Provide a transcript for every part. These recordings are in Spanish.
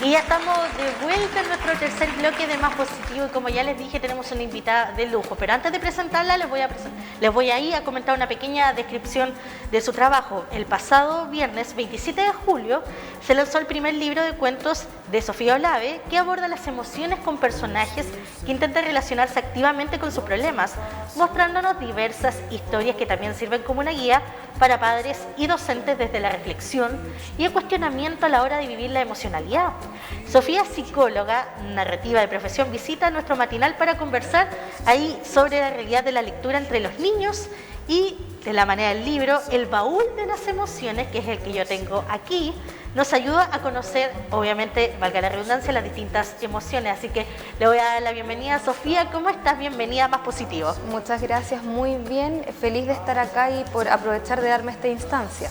Y ya estamos de vuelta en nuestro tercer bloque de Más Positivo y como ya les dije tenemos una invitada de lujo, pero antes de presentarla les voy a ir a comentar una pequeña descripción de su trabajo. El pasado viernes 27 de julio se lanzó el primer libro de cuentos de Sofía Olave que aborda las emociones con personajes que intentan relacionarse activamente con sus problemas, mostrándonos diversas historias que también sirven como una guía para padres y docentes desde la reflexión y el cuestionamiento a la hora de vivir la emocionalidad. Sofía, psicóloga narrativa de profesión, visita nuestro matinal para conversar ahí sobre la realidad de la lectura entre los niños y de la manera del libro El baúl de las emociones, que es el que yo tengo aquí, nos ayuda a conocer, obviamente, valga la redundancia, las distintas emociones. Así que le voy a dar la bienvenida a Sofía. ¿Cómo estás? Bienvenida a Más Positivo. Muchas gracias, muy bien, feliz de estar acá y por aprovechar de darme esta instancia.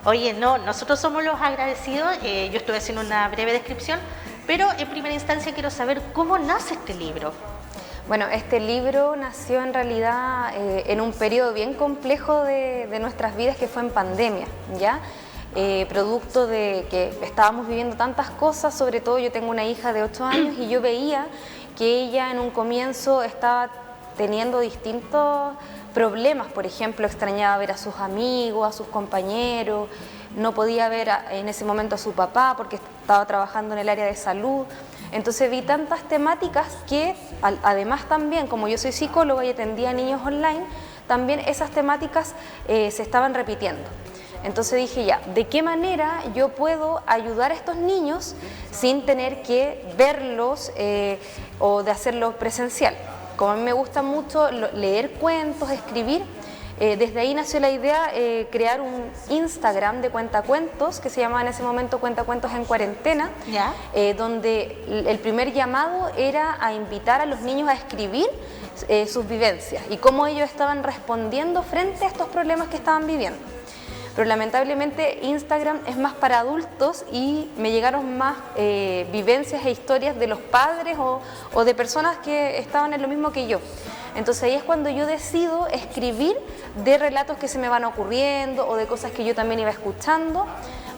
Oye, no, nosotros somos los agradecidos, yo estuve haciendo una breve descripción, pero en primera instancia quiero saber cómo nace este libro. Bueno, este libro nació en realidad en un periodo bien complejo de nuestras vidas que fue en pandemia, ¿ya? Producto de que estábamos viviendo tantas cosas, sobre todo yo tengo una hija de 8 años y yo veía que ella en un comienzo estaba teniendo distintos problemas, por ejemplo, extrañaba ver a sus amigos, a sus compañeros, no podía ver en ese momento a su papá porque estaba trabajando en el área de salud. Entonces vi tantas temáticas que además también, como yo soy psicóloga y atendía a niños online, también esas temáticas se estaban repitiendo. Entonces dije ya, ¿de qué manera yo puedo ayudar a estos niños sin tener que verlos o de hacerlo presencial? Como a mí me gusta mucho leer cuentos, escribir, desde ahí nació la idea crear un Instagram de cuentacuentos que se llamaba en ese momento Cuentacuentos en Cuarentena, donde el primer llamado era a invitar a los niños a escribir sus vivencias y cómo ellos estaban respondiendo frente a estos problemas que estaban viviendo. Pero lamentablemente Instagram es más para adultos y me llegaron más vivencias e historias de los padres o de personas que estaban en lo mismo que yo. Entonces ahí es cuando yo decido escribir de relatos que se me van ocurriendo o de cosas que yo también iba escuchando,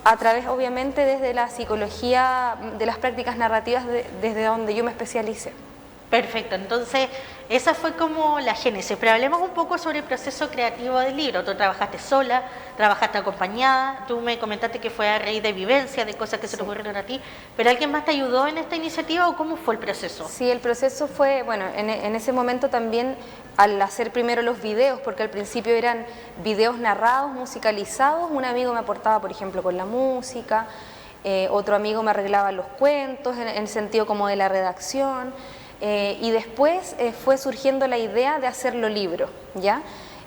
a través obviamente desde la psicología, de las prácticas narrativas desde donde yo me especialicé. Perfecto, entonces esa fue como la génesis, pero hablemos un poco sobre el proceso creativo del libro. Tú trabajaste sola, trabajaste acompañada, tú me comentaste que fue a raíz de vivencia, de cosas que se te ocurrieron a ti, pero ¿alguien más te ayudó en esta iniciativa o cómo fue el proceso? Sí, el proceso fue, bueno, en ese momento también al hacer primero los videos, porque al principio eran videos narrados, musicalizados, un amigo me aportaba por ejemplo con la música, otro amigo me arreglaba los cuentos en el sentido como de la redacción. Y después fue surgiendo la idea de hacerlo libro, ¿ya?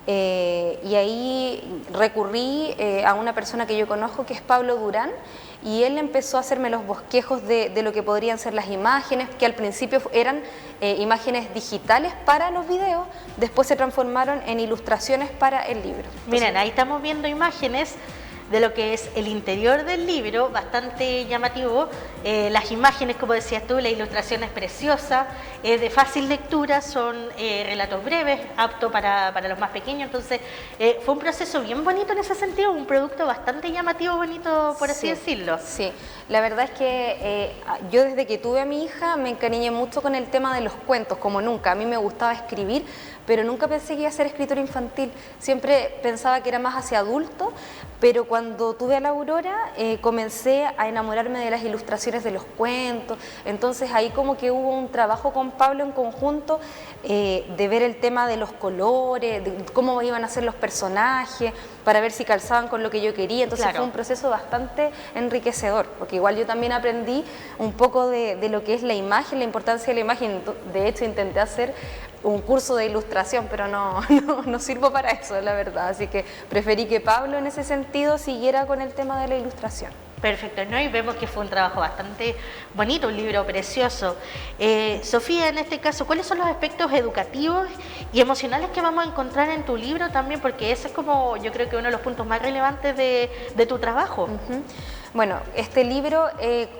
Y ahí recurrí a una persona que yo conozco que es Pablo Durán y él empezó a hacerme los bosquejos de lo que podrían ser las imágenes, que al principio eran imágenes digitales para los videos, después se transformaron en ilustraciones para el libro. Entonces, miren, ahí estamos viendo imágenes de lo que es el interior del libro, bastante llamativo, las imágenes, como decías tú, la ilustración es preciosa, de fácil lectura, son relatos breves, apto para los más pequeños, entonces fue un proceso bien bonito en ese sentido, un producto bastante llamativo, bonito, por así decirlo. Sí, la verdad es que yo desde que tuve a mi hija me encariñé mucho con el tema de los cuentos, como nunca, a mí me gustaba escribir, pero nunca pensé que iba a ser escritora infantil, siempre pensaba que era más hacia adulto, pero cuando tuve a la Aurora comencé a enamorarme de las ilustraciones de los cuentos, entonces ahí como que hubo un trabajo con Pablo en conjunto de ver el tema de los colores, de cómo iban a ser los personajes, para ver si calzaban con lo que yo quería, entonces fue un proceso bastante enriquecedor, porque igual yo también aprendí un poco de lo que es la imagen, la importancia de la imagen, de hecho intenté hacer un curso de ilustración, pero no sirvo para eso, la verdad, así que preferí que Pablo en ese sentido siguiera con el tema de la ilustración. Perfecto, ¿no? Y vemos que fue un trabajo bastante bonito, un libro precioso. Sofía, en este caso, ¿cuáles son los aspectos educativos y emocionales que vamos a encontrar en tu libro también? Porque ese es como, yo creo que uno de los puntos más relevantes de tu trabajo. Bueno, este libro,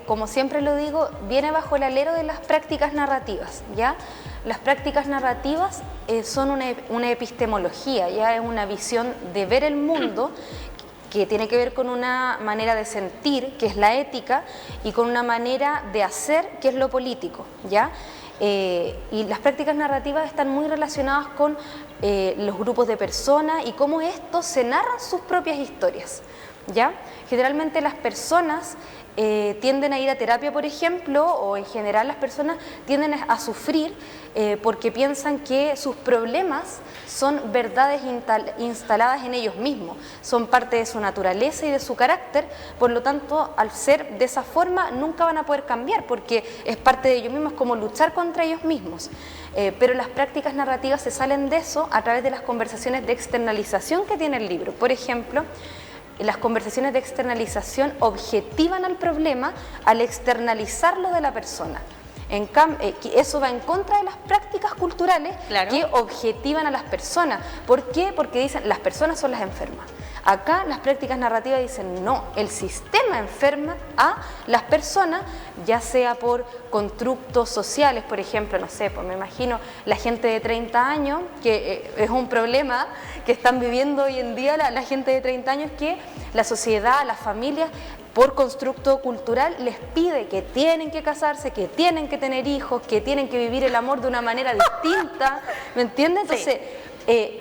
como siempre lo digo, viene bajo el alero de las prácticas narrativas, ¿ya? Las prácticas narrativas son una epistemología, ya es una visión de ver el mundo que tiene que ver con una manera de sentir, que es la ética, y con una manera de hacer, que es lo político, ¿ya? Y las prácticas narrativas están muy relacionadas con los grupos de personas y cómo estos se narran sus propias historias, ¿ya? Generalmente las personas tienden a ir a terapia, por ejemplo, o en general las personas tienden a sufrir porque piensan que sus problemas son verdades instaladas en ellos mismos, son parte de su naturaleza y de su carácter, por lo tanto, al ser de esa forma, nunca van a poder cambiar, porque es parte de ellos mismos, como luchar contra ellos mismos. Pero las prácticas narrativas se salen de eso a través de las conversaciones de externalización que tiene el libro. Por ejemplo, las conversaciones de externalización objetivan al problema al externalizarlo de la persona. Eso va en contra de las prácticas culturales, claro, que objetivan a las personas. ¿Por qué? Porque dicen, las personas son las enfermas. Acá las prácticas narrativas dicen, no, el sistema enferma a las personas, ya sea por constructos sociales, por ejemplo, no sé, pues me imagino la gente de 30 años, que es un problema que están viviendo hoy en día la gente de 30 años, que la sociedad, las familias, por constructo cultural les pide que tienen que casarse, que tienen que tener hijos, que tienen que vivir el amor de una manera distinta, ¿me entiendes? Entonces,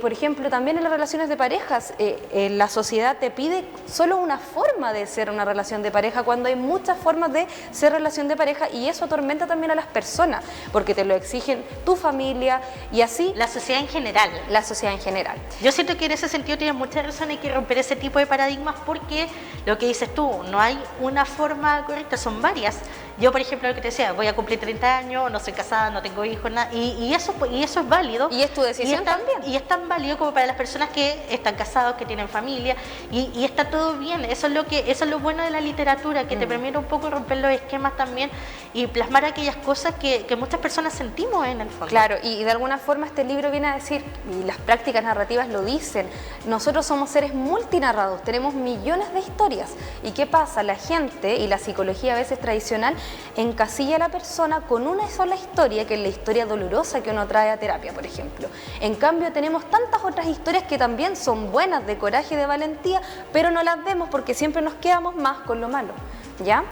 por ejemplo, también en las relaciones de parejas, la sociedad te pide solo una forma de ser una relación de pareja cuando hay muchas formas de ser relación de pareja, y eso atormenta también a las personas porque te lo exigen tu familia y así. La sociedad en general. La sociedad en general. Yo siento que en ese sentido tienes mucha razón, hay que romper ese tipo de paradigmas porque lo que dices tú, no hay una forma correcta, son varias. Yo, por ejemplo, lo que te decía, voy a cumplir 30 años, no soy casada, no tengo hijos, nada, y eso es válido. Y es tu decisión también. Y es tan válido como para las personas que están casados, que tienen familia, y está todo bien. Eso es lo bueno de la literatura, que te permite un poco romper los esquemas también y plasmar aquellas cosas que muchas personas sentimos en el fondo. Claro, y de alguna forma este libro viene a decir, y las prácticas narrativas lo dicen, nosotros somos seres multinarrados, tenemos millones de historias. ¿Y qué pasa? La gente y la psicología a veces tradicional encasilla a la persona con una sola historia, que es la historia dolorosa que uno trae a terapia, por ejemplo. En cambio tenemos tantas otras historias que también son buenas, de coraje y de valentía, pero no las vemos porque siempre nos quedamos más con lo malo, ¿ya?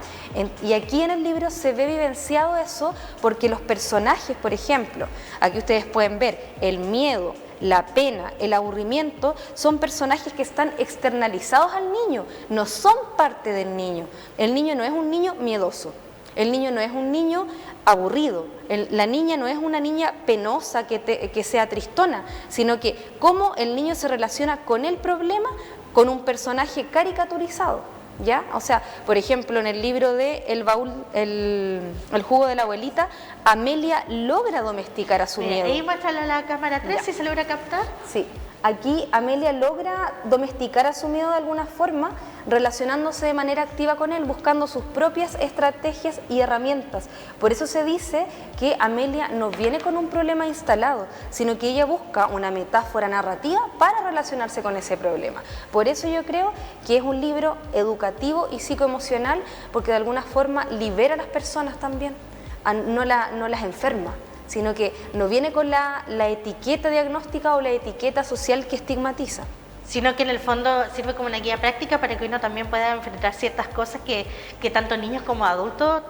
Y aquí en el libro se ve vivenciado eso porque los personajes, por ejemplo, aquí ustedes pueden ver el miedo, la pena, el aburrimiento, son personajes que están externalizados al niño, no son parte del niño. El niño no es un niño miedoso, el niño no es un niño aburrido, la niña no es una niña penosa que sea tristona, sino que cómo el niño se relaciona con el problema, con un personaje caricaturizado, ¿ya? O sea, por ejemplo, en el libro de El jugo de la abuelita, Amelia logra domesticar a su miedo. Ahí muéstrala a la cámara 3, si se logra captar. Sí. Aquí Amelia logra domesticar a su miedo de alguna forma, relacionándose de manera activa con él, buscando sus propias estrategias y herramientas. Por eso se dice que Amelia no viene con un problema instalado, sino que ella busca una metáfora narrativa para relacionarse con ese problema. Por eso yo creo que es un libro educativo y psicoemocional, porque de alguna forma libera a las personas también, no las enferma, sino que no viene con la etiqueta diagnóstica o la etiqueta social que estigmatiza. Sino que en el fondo sirve como una guía práctica para que uno también pueda enfrentar ciertas cosas que tanto niños como adultos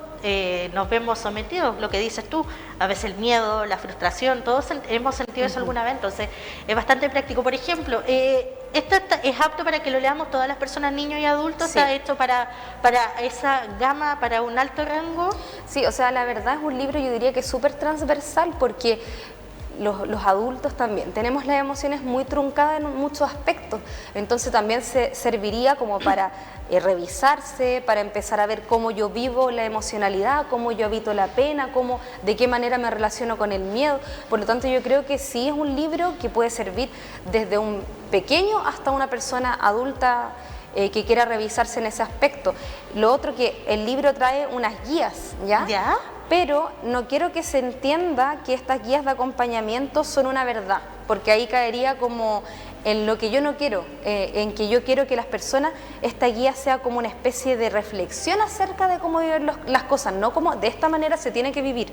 nos vemos sometidos. Lo que dices tú, a veces el miedo, la frustración, todos hemos sentido eso alguna vez, entonces es bastante práctico. Por ejemplo, esto es apto para que lo leamos todas las personas, niños y adultos, sí. Está hecho para esa gama, para un alto rango. Sí, o sea, la verdad es un libro, yo diría que es súper transversal, porque los adultos también tenemos las emociones muy truncadas en muchos aspectos, entonces también se serviría como para revisarse, para empezar a ver cómo yo vivo la emocionalidad, cómo yo habito la pena, de qué manera me relaciono con el miedo. Por lo tanto, yo creo que sí es un libro que puede servir desde un pequeño hasta una persona adulta que quiera revisarse en ese aspecto. Lo otro, que el libro trae unas guías, ¿ya? Pero no quiero que se entienda que estas guías de acompañamiento son una verdad, porque ahí caería como en lo que yo no quiero, en que yo quiero que las personas, esta guía sea como una especie de reflexión acerca de cómo vivir las cosas, no como de esta manera se tiene que vivir,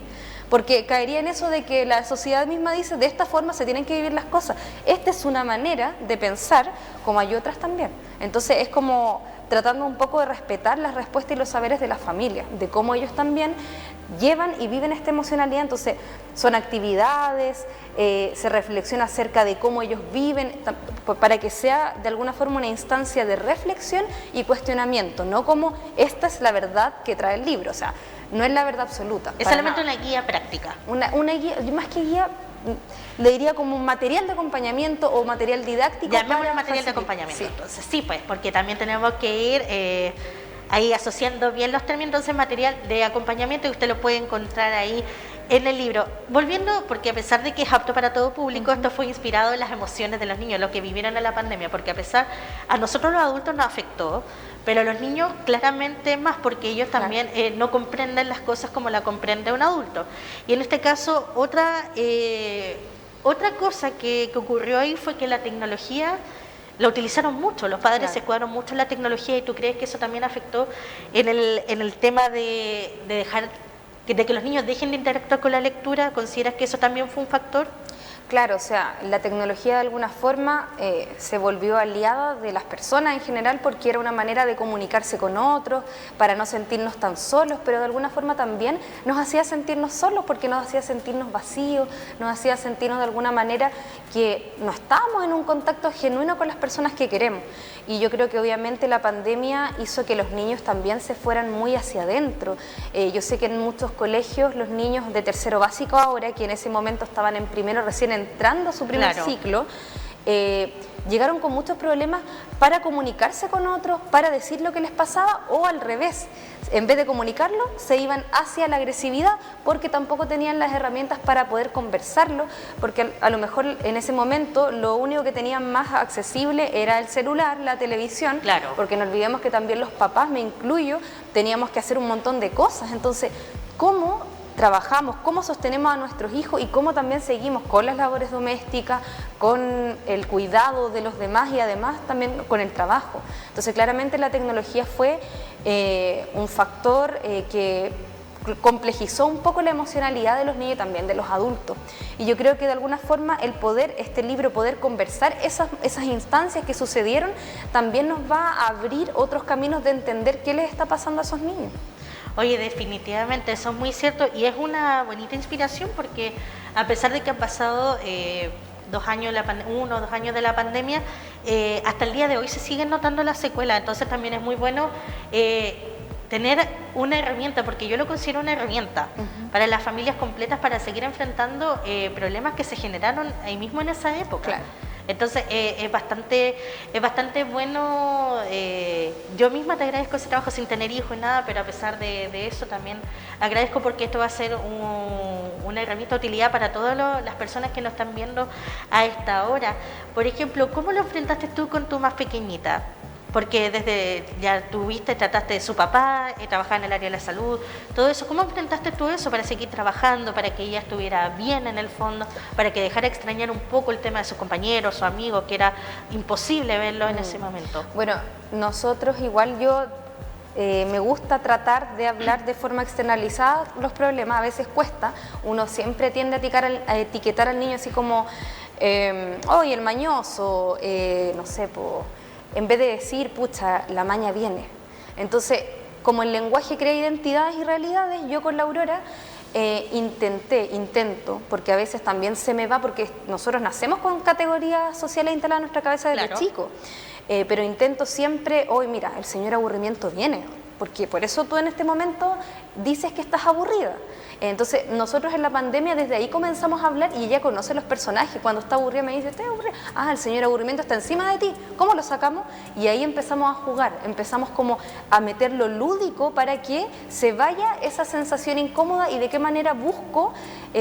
porque caería en eso de que la sociedad misma dice de esta forma se tienen que vivir las cosas. Esta es una manera de pensar, como hay otras también. Entonces es como tratando un poco de respetar las respuestas y los saberes de la familia, de cómo ellos también llevan y viven esta emocionalidad. Entonces son actividades, se reflexiona acerca de cómo ellos viven, para que sea de alguna forma una instancia de reflexión y cuestionamiento, no como esta es la verdad que trae el libro, o sea, no es la verdad absoluta. Es solamente una guía práctica. Una guía, más que guía, le diría como un material de acompañamiento o material didáctico. Llamémoslo material de acompañamiento, sí. Entonces sí, pues, porque también tenemos que ir ahí asociando bien los términos. Entonces material de acompañamiento, y usted lo puede encontrar ahí en el libro. Volviendo, porque a pesar de que es apto para todo público, esto fue inspirado en las emociones de los niños, lo que vivieron en la pandemia, porque a nosotros los adultos nos afectó, pero a los niños claramente más, porque ellos también no comprenden las cosas como la comprende un adulto. Y en este caso, otra cosa que ocurrió ahí fue que la tecnología la utilizaron mucho, los padres se cuidaron mucho en la tecnología. ¿Y tú crees que eso también afectó en el tema de que los niños dejen de interactuar con la lectura? ¿Consideras que eso también fue un factor? Claro, o sea, la tecnología de alguna forma se volvió aliada de las personas en general, porque era una manera de comunicarse con otros, para no sentirnos tan solos, pero de alguna forma también nos hacía sentirnos solos, porque nos hacía sentirnos vacíos, nos hacía sentirnos de alguna manera que no estábamos en un contacto genuino con las personas que queremos. Y yo creo que obviamente la pandemia hizo que los niños también se fueran muy hacia adentro. Yo sé que en muchos colegios los niños de tercero básico ahora, que en ese momento estaban en primero recién entrando a su primer ciclo, llegaron con muchos problemas para comunicarse con otros, para decir lo que les pasaba, o al revés, en vez de comunicarlo, se iban hacia la agresividad, porque tampoco tenían las herramientas para poder conversarlo, porque a lo mejor en ese momento lo único que tenían más accesible era el celular, la televisión, porque no olvidemos que también los papás, me incluyo, teníamos que hacer un montón de cosas. Entonces, ¿cómo trabajamos, cómo sostenemos a nuestros hijos y cómo también seguimos con las labores domésticas, con el cuidado de los demás y además también con el trabajo? Entonces claramente la tecnología fue un factor que complejizó un poco la emocionalidad de los niños y también de los adultos. Y yo creo que de alguna forma este libro poder conversar esas instancias que sucedieron, también nos va a abrir otros caminos de entender qué les está pasando a esos niños. Oye, definitivamente, eso es muy cierto, y es una bonita inspiración, porque a pesar de que han pasado 2 años, 1 o 2 años de la pandemia, hasta el día de hoy se siguen notando las secuelas. Entonces también es muy bueno tener una herramienta, porque yo lo considero una herramienta para las familias completas, para seguir enfrentando problemas que se generaron ahí mismo en esa época. Entonces es bastante bueno. Yo misma te agradezco ese trabajo sin tener hijos y nada, pero a pesar de eso también agradezco, porque esto va a ser una herramienta de utilidad para todas las personas que nos están viendo a esta hora. Por ejemplo, ¿cómo lo enfrentaste tú con tu más pequeñita? Porque desde ya trataste de su papá, trabajaba en el área de la salud, todo eso. ¿Cómo enfrentaste tú eso para seguir trabajando, para que ella estuviera bien en el fondo, para que dejara de extrañar un poco el tema de sus compañeros, sus amigos, que era imposible verlo en ese momento? Bueno, nosotros igual me gusta tratar de hablar de forma externalizada los problemas, a veces cuesta, uno siempre tiende a etiquetar al niño así como, oye, el mañoso, no sé, en vez de decir, pucha, la maña viene. Entonces, como el lenguaje crea identidades y realidades, yo con la Aurora intento, porque a veces también se me va, porque nosotros nacemos con categorías sociales instaladas en nuestra cabeza desde chico, pero intento siempre, hoy mira, el señor aburrimiento viene, porque por eso tú en este momento dices que estás aburrida. Entonces nosotros en la pandemia desde ahí comenzamos a hablar, y ella conoce los personajes. Cuando está aburrida me dice, ¿estás aburrida? Ah, el señor aburrimiento está encima de ti, ¿cómo lo sacamos? Y ahí empezamos a jugar, empezamos como a meter lo lúdico para que se vaya esa sensación incómoda, y de qué manera busco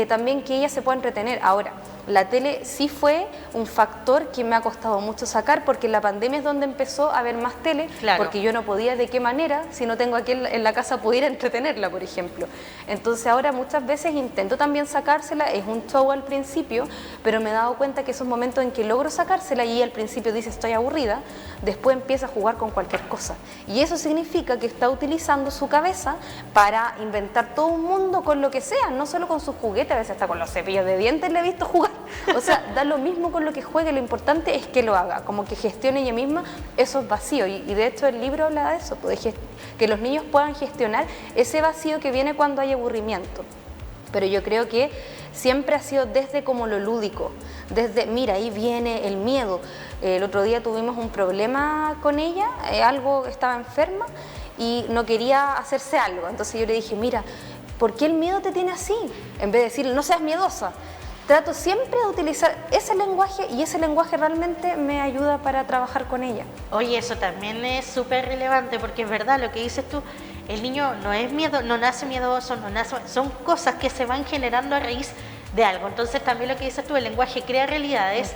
también que ella se pueda entretener. Ahora, la tele sí fue un factor que me ha costado mucho sacar, porque en la pandemia es donde empezó a haber más tele, porque yo no podía de qué manera, si no tengo aquí en la casa, pudiera entretenerla, por ejemplo. Entonces ahora muchas veces intento también sacársela, es un show al principio, pero me he dado cuenta que esos momentos en que logro sacársela, y al principio dice estoy aburrida, después empieza a jugar con cualquier cosa. Y eso significa que está utilizando su cabeza para inventar todo un mundo con lo que sea, no solo con sus juguetes, a veces hasta con los cepillos de dientes le he visto jugar. O sea, da lo mismo con lo que juegue, lo importante es que lo haga, como que gestione ella misma esos vacíos. Y de hecho el libro habla de eso, pues, que los niños puedan gestionar ese vacío que viene cuando hay aburrimiento. Pero yo creo que siempre ha sido desde como lo lúdico, desde, mira, ahí viene el miedo. El otro día tuvimos un problema con ella, algo, estaba enferma y no quería hacerse algo. Entonces yo le dije, mira, ¿por qué el miedo te tiene así? En vez de decirle, no seas miedosa. Trato siempre de utilizar ese lenguaje y ese lenguaje realmente me ayuda para trabajar con ella. Oye, eso también es súper relevante porque es verdad lo que dices tú, el niño no es miedo, no nace miedoso, son cosas que se van generando a raíz de algo. Entonces también lo que dices tú, el lenguaje crea realidades,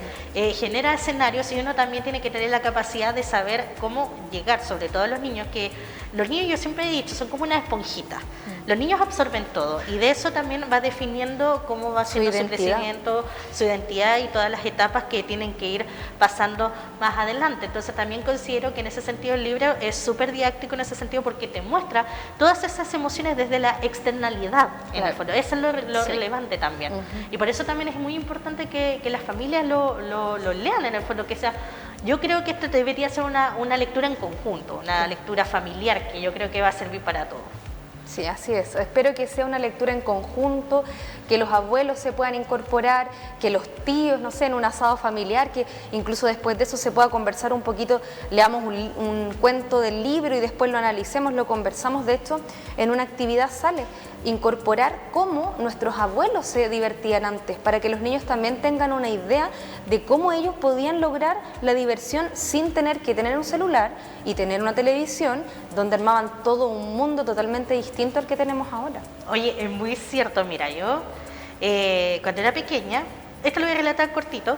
genera escenarios y uno también tiene que tener la capacidad de saber cómo llegar, sobre todo a los niños, que los niños, yo siempre he dicho, son como una esponjita. Los niños absorben todo y de eso también va definiendo cómo va siendo su crecimiento, su identidad y todas las etapas que tienen que ir pasando más adelante. Entonces también considero que en ese sentido el libro es súper didáctico en ese sentido porque te muestra todas esas emociones desde la externalidad, en el fondo. Eso es lo relevante también. Y por eso también es muy importante que las familias lo lean en el fondo, que sea... Yo creo que esto debería ser una lectura en conjunto, una lectura familiar que yo creo que va a servir para todos. Sí, así es. Espero que sea una lectura en conjunto, que los abuelos se puedan incorporar, que los tíos, no sé, en un asado familiar, que incluso después de eso se pueda conversar un poquito, leamos un cuento del libro y después lo analicemos, lo conversamos. De hecho, en una actividad sale incorporar cómo nuestros abuelos se divertían antes, para que los niños también tengan una idea de cómo ellos podían lograr la diversión sin tener que tener un celular y tener una televisión donde armaban todo un mundo totalmente distinto al que tenemos ahora. Oye, es muy cierto, mira, yo cuando era pequeña, esto lo voy a relatar cortito,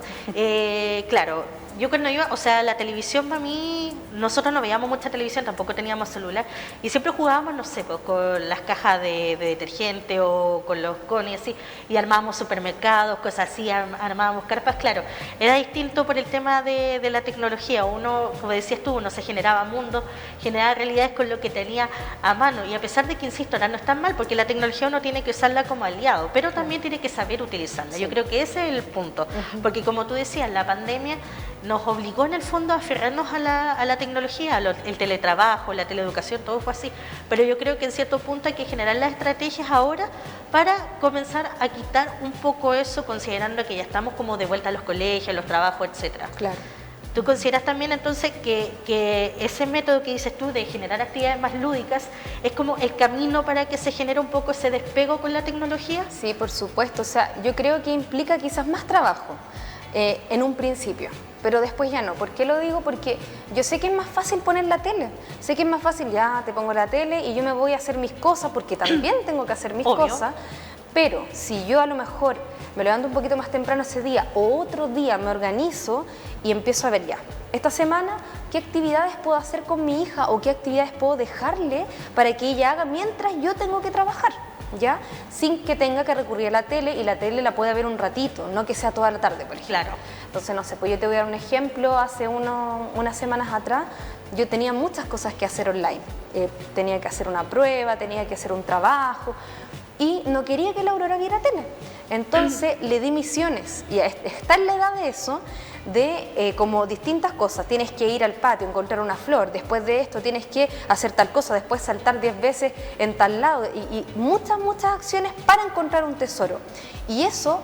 claro, yo cuando iba, o sea, la televisión para mí, nosotros no veíamos mucha televisión, tampoco teníamos celular, y siempre jugábamos, no sé, pues, con las cajas de detergente o con los cones, así, y armábamos supermercados, cosas así, armábamos carpas, claro. Era distinto por el tema de la tecnología, uno, como decías tú, uno se generaba mundos, generaba realidades con lo que tenía a mano, y a pesar de que, insisto, ahora no es tan mal, porque la tecnología uno tiene que usarla como aliado, pero también tiene que saber utilizarla. Yo creo que ese es el punto, porque como tú decías, la pandemia nos obligó en el fondo a aferrarnos a la tecnología, el teletrabajo, la teleeducación, todo fue así, pero yo creo que en cierto punto hay que generar las estrategias ahora para comenzar a quitar un poco eso, considerando que ya estamos como de vuelta a los colegios, los trabajos, etcétera. Claro. ¿Tú consideras también entonces que ese método que dices tú de generar actividades más lúdicas es como el camino para que se genere un poco ese despego con la tecnología? Sí, por supuesto, o sea, yo creo que implica quizás más trabajo en un principio, pero después ya no. ¿Por qué lo digo? Porque yo sé que es más fácil poner la tele, sé que es más fácil, ya te pongo la tele y yo me voy a hacer mis cosas, porque también tengo que hacer mis cosas, pero si yo a lo mejor me levanto un poquito más temprano ese día o otro día me organizo y empiezo a ver ya, esta semana, ¿qué actividades puedo hacer con mi hija o qué actividades puedo dejarle para que ella haga mientras yo tengo que trabajar? ¿Ya? Sin que tenga que recurrir a la tele, y la tele la pueda ver un ratito, no que sea toda la tarde, por ejemplo. Claro. Entonces, no sé, pues yo te voy a dar un ejemplo. Hace unas semanas atrás yo tenía muchas cosas que hacer online. Tenía que hacer una prueba, tenía que hacer un trabajo y no quería que la Aurora viera tele. Entonces le di misiones, y está en la edad de eso, de como distintas cosas. Tienes que ir al patio, encontrar una flor, después de esto tienes que hacer tal cosa, después saltar 10 veces en tal lado, y muchas acciones para encontrar un tesoro. Y eso,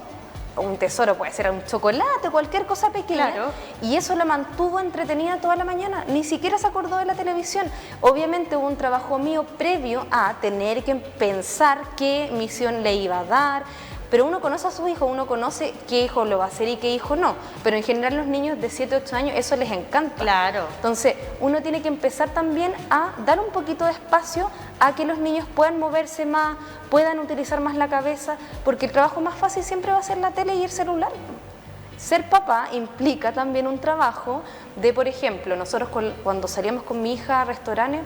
un tesoro puede ser un chocolate, cualquier cosa pequeña, claro. Y eso la mantuvo entretenida toda la mañana, ni siquiera se acordó de la televisión. Obviamente hubo un trabajo mío previo a tener que pensar qué misión le iba a dar, pero uno conoce a sus hijos, uno conoce qué hijo lo va a hacer y qué hijo no, pero en general los niños de 7, 8 años eso les encanta. Claro. Entonces uno tiene que empezar también a dar un poquito de espacio a que los niños puedan moverse más, puedan utilizar más la cabeza, porque el trabajo más fácil siempre va a ser la tele y el celular. Ser papá implica también un trabajo de, por ejemplo, nosotros cuando salíamos con mi hija a restaurantes,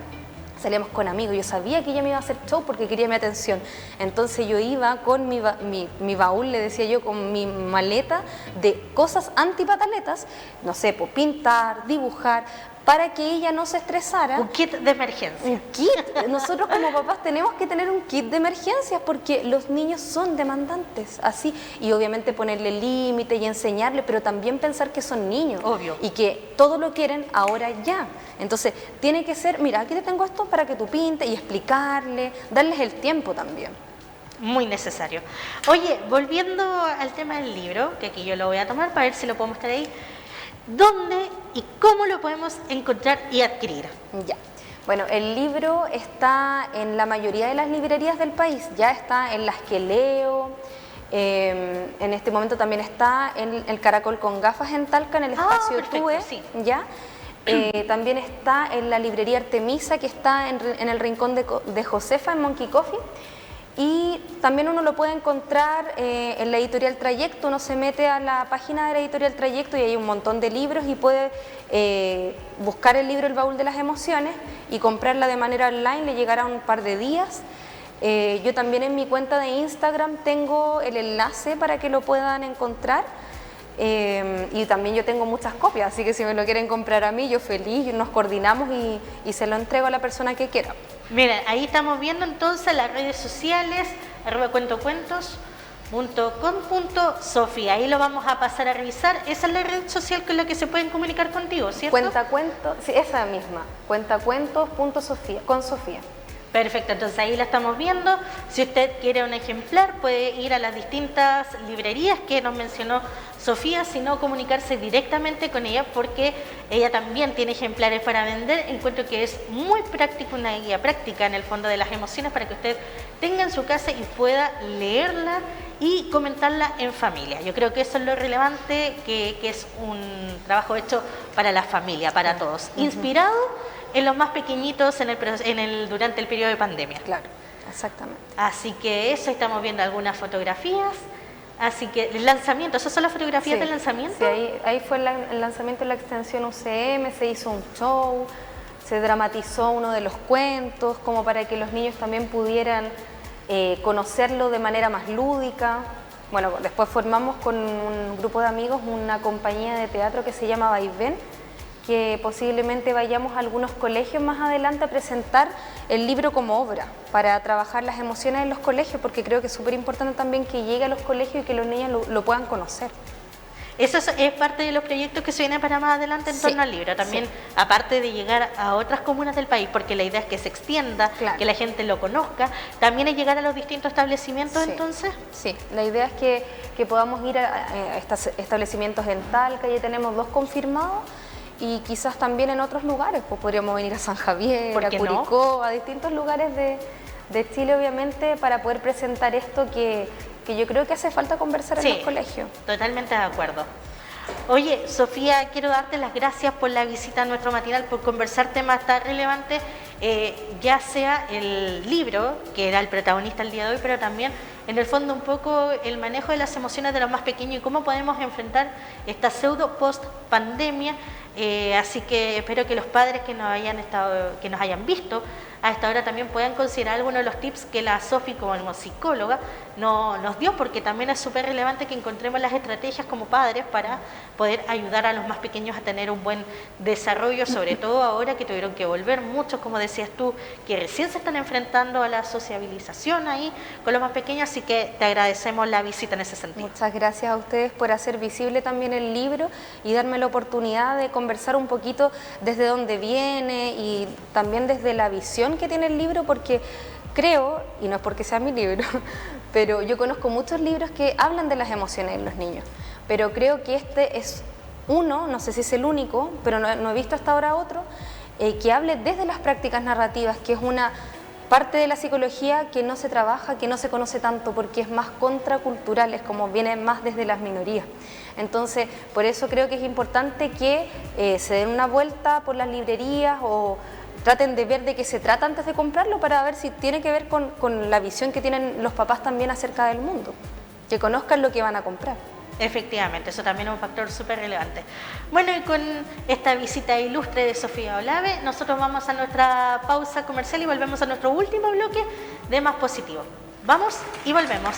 salíamos con amigos, yo sabía que ella me iba a hacer show porque quería mi atención, entonces yo iba con mi baúl, le decía yo, con mi maleta de cosas antipataletas, no sé, pintar, dibujar, para que ella no se estresara. Un kit de emergencia. Un kit. Nosotros como papás tenemos que tener un kit de emergencias porque los niños son demandantes, así. Y obviamente ponerle límite y enseñarle, pero también pensar que son niños. Obvio. Y que todo lo quieren ahora ya. Entonces, tiene que ser, mira, aquí te tengo esto para que tú pintes y explicarle, darles el tiempo también. Muy necesario. Oye, volviendo al tema del libro, que aquí yo lo voy a tomar para ver si lo podemos estar ahí. ¿Dónde y cómo lo podemos encontrar y adquirir? Ya. Bueno, el libro está en la mayoría de las librerías del país, ya está en las que leo, en este momento también está en el Caracol con Gafas en Talca, en el espacio perfecto, TUE, sí. ¿ya? También está en la librería Artemisa, que está en el Rincón de Josefa, en Monkey Coffee. Y también uno lo puede encontrar en la editorial Trayecto. Uno se mete a la página de la editorial Trayecto y hay un montón de libros y puede buscar el libro El Baúl de las Emociones y comprarla de manera online, le llegará un par de días. Yo también en mi cuenta de Instagram tengo el enlace para que lo puedan encontrar. Y también yo tengo muchas copias, así que si me lo quieren comprar a mí, yo feliz, nos coordinamos y se lo entrego a la persona que quiera. Miren, ahí estamos viendo entonces las redes sociales, @cuentocuentos.com.sofía. Ahí lo vamos a pasar a revisar. Esa es la red social con la que se pueden comunicar contigo, ¿cierto? Cuentacuentos, sí, esa misma, cuentacuentos.sofía, con Sofía. Perfecto, entonces ahí la estamos viendo. Si usted quiere un ejemplar, puede ir a las distintas librerías que nos mencionó Sofía, sino comunicarse directamente con ella porque ella también tiene ejemplares para vender. Encuentro que es muy práctico, una guía práctica en el fondo de las emociones para que usted tenga en su casa y pueda leerla y comentarla en familia. Yo creo que eso es lo relevante, que es un trabajo hecho para la familia, para todos, inspirado en los más pequeñitos durante el periodo de pandemia. Claro, exactamente. Así que eso, estamos viendo algunas fotografías. Así que el lanzamiento, ¿esas son las fotografías del lanzamiento? Sí, ahí fue el lanzamiento de la extensión UCM, se hizo un show, se dramatizó uno de los cuentos, como para que los niños también pudieran conocerlo de manera más lúdica. Bueno, después formamos con un grupo de amigos una compañía de teatro que se llama Vaivén, que posiblemente vayamos a algunos colegios más adelante a presentar el libro como obra, para trabajar las emociones en los colegios, porque creo que es súper importante también que llegue a los colegios y que los niños lo puedan conocer. Eso es parte de los proyectos que se vienen para más adelante en torno al libro, también aparte de llegar a otras comunas del país, porque la idea es que se extienda, que la gente lo conozca, también es llegar a los distintos establecimientos entonces. Sí, la idea es que podamos ir a estos establecimientos en Talca, ya tenemos 2 confirmados, y quizás también en otros lugares, pues podríamos venir a San Javier, a Curicó, a distintos lugares de Chile, obviamente, para poder presentar esto que yo creo que hace falta conversar en los colegios. Totalmente de acuerdo. Oye, Sofía, quiero darte las gracias por la visita a nuestro matinal, por conversar temas tan relevantes, ya sea el libro, que era el protagonista el día de hoy, pero también en el fondo un poco el manejo de las emociones de los más pequeños y cómo podemos enfrentar esta pseudo post-pandemia. Así que espero que los padres que nos hayan visto a esta hora también puedan considerar algunos de los tips que la Sofi como psicóloga nos dio, porque también es súper relevante que encontremos las estrategias como padres para poder ayudar a los más pequeños a tener un buen desarrollo, sobre todo ahora que tuvieron que volver muchos, como decías tú, que recién se están enfrentando a la sociabilización ahí con los más pequeños, así que te agradecemos la visita en ese sentido. Muchas gracias a ustedes por hacer visible también el libro y darme la oportunidad de conversar un poquito desde dónde viene y también desde la visión que tiene el libro, porque creo, y no es porque sea mi libro, pero yo conozco muchos libros que hablan de las emociones en los niños, pero creo que este es uno, no sé si es el único, pero no he visto hasta ahora otro, que hable desde las prácticas narrativas, que es una parte de la psicología que no se trabaja, que no se conoce tanto, porque es más contracultural, es como viene más desde las minorías. Entonces, por eso creo que es importante que se den una vuelta por las librerías o traten de ver de qué se trata antes de comprarlo, para ver si tiene que ver con la visión que tienen los papás también acerca del mundo, que conozcan lo que van a comprar. Efectivamente, eso también es un factor súper relevante. Bueno, y con esta visita ilustre de Sofía Olave, nosotros vamos a nuestra pausa comercial y volvemos a nuestro último bloque de Más Positivo. Vamos y volvemos.